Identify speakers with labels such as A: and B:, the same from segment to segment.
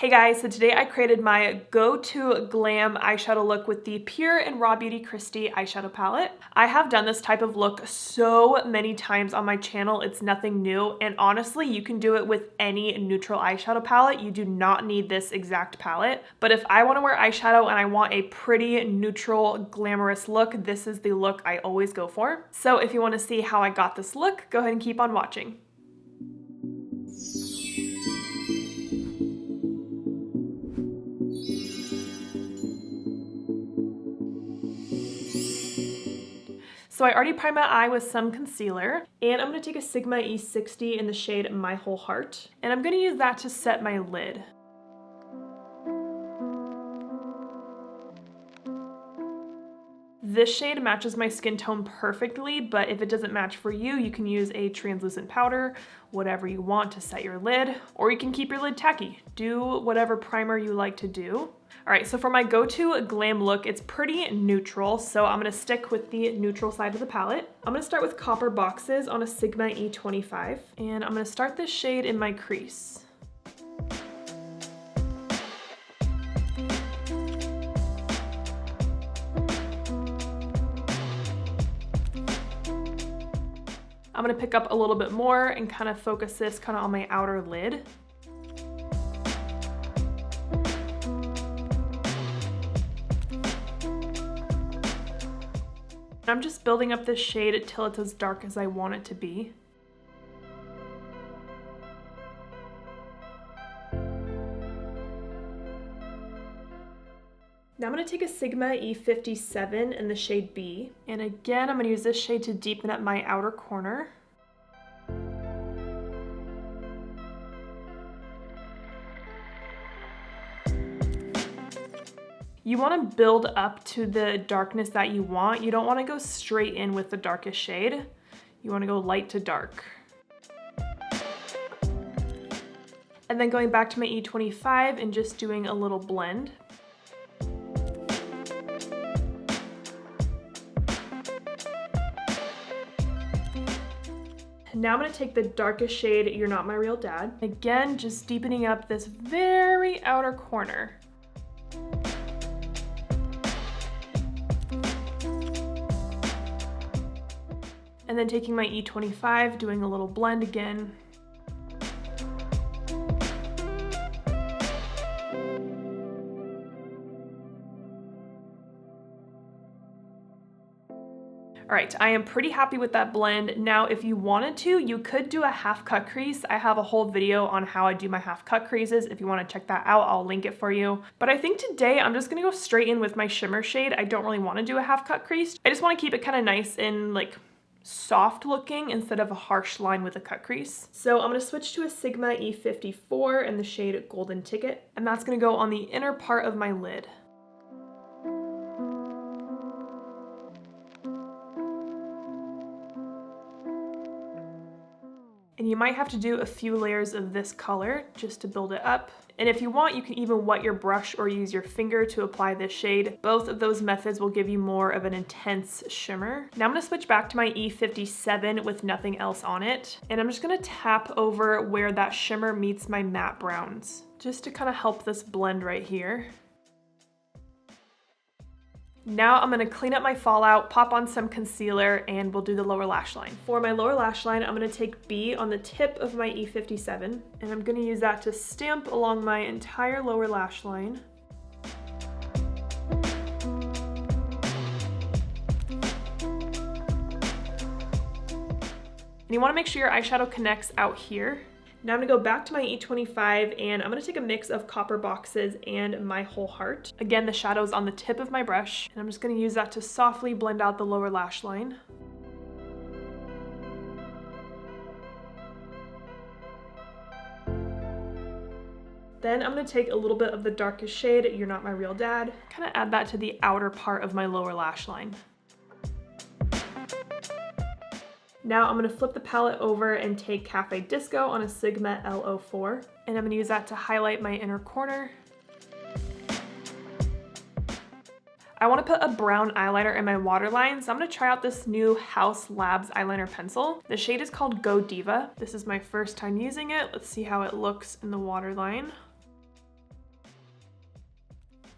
A: Hey guys, so today I created my go-to glam eyeshadow look with the PUR and RawBeautyKristi eyeshadow palette. I have done this type of look so many times on my channel, it's nothing new, and honestly, you can do it with any neutral eyeshadow palette. You do not need this exact palette, but if I want to wear eyeshadow and I want a pretty neutral, glamorous look, this is the look I always go for. So if you want to see how I got this look, go ahead and keep on watching. So I already primed my eye with some concealer, and I'm going to take a Sigma E60 in the shade My Whole Heart, and I'm going to use that to set my lid. This shade matches my skin tone perfectly, but if it doesn't match for you, you can use a translucent powder, whatever you want to set your lid, or you can keep your lid tacky. Do whatever primer you like to do. All right, so for my go-to glam look, it's pretty neutral, so I'm gonna stick with the neutral side of the palette. I'm gonna start with Copper Boxes on a Sigma E25, and I'm gonna start this shade in my crease. I'm gonna pick up a little bit more and kind of focus this kind of on my outer lid. I'm just building up this shade until it's as dark as I want it to be. Now I'm going to take a Sigma E57 in the shade B, and again I'm going to use this shade to deepen up my outer corner. You want to build up to the darkness that you want. You don't want to go straight in with the darkest shade. You want to go light to dark. And then going back to my E25 and just doing a little blend. Now I'm going to take the darkest shade, You're Not My Real Dad. Again, just deepening up this very outer corner. And then taking my E25, doing a little blend again. All right, I am pretty happy with that blend. Now, if you wanted to, you could do a half cut crease. I have a whole video on how I do my half cut creases. If you want to check that out, I'll link it for you. But I think today I'm just gonna go straight in with my shimmer shade. I don't really want to do a half cut crease. I just want to keep it kind of nice and like soft looking instead of a harsh line with a cut crease. So I'm going to switch to a Sigma E54 in the shade Golden Ticket, and that's going to go on the inner part of my lid. And you might have to do a few layers of this color just to build it up. And if you want, you can even wet your brush or use your finger to apply this shade. Both of those methods will give you more of an intense shimmer. Now I'm gonna switch back to my E57 with nothing else on it. And I'm just gonna tap over where that shimmer meets my matte browns, just to kind of help this blend right here. Now I'm going to clean up my fallout, pop on some concealer, and we'll do the lower lash line. For my lower lash line, I'm going to take B on the tip of my E57, and I'm going to use that to stamp along my entire lower lash line. And you want to make sure your eyeshadow connects out here. Now I'm gonna go back to my E25 and I'm gonna take a mix of Copper Boxes and My Whole Heart. Again, the shadow's on the tip of my brush, and I'm just gonna use that to softly blend out the lower lash line. Then I'm gonna take a little bit of the darkest shade, You're Not My Real Dad, kind of add that to the outer part of my lower lash line. Now I'm going to flip the palette over and take Cafe Disco on a Sigma L04, and I'm going to use that to highlight my inner corner. I want to put a brown eyeliner in my waterline, so I'm going to try out this new Haus Labs eyeliner pencil. The shade is called Go Diva. This is my first time using it. Let's see how it looks in the waterline.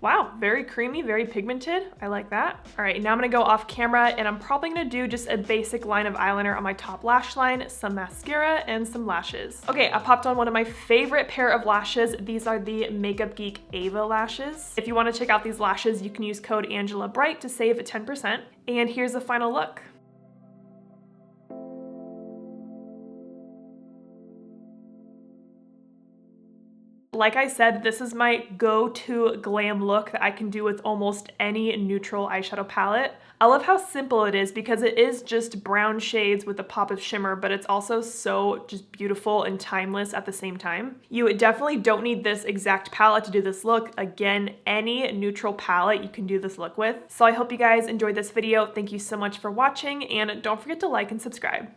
A: Wow, very creamy, very pigmented. I like that. All right, now I'm gonna go off camera and I'm probably gonna do just a basic line of eyeliner on my top lash line, some mascara, and some lashes. Okay, I popped on one of my favorite pair of lashes. These are the Makeup Geek Ava lashes. If you wanna check out these lashes, you can use code ANGELABRIGHT to save 10%. And here's the final look. Like I said, this is my go-to glam look that I can do with almost any neutral eyeshadow palette. I love how simple it is because it is just brown shades with a pop of shimmer, but it's also so just beautiful and timeless at the same time. You definitely don't need this exact palette to do this look. Again, any neutral palette you can do this look with. So I hope you guys enjoyed this video. Thank you so much for watching, and don't forget to like and subscribe.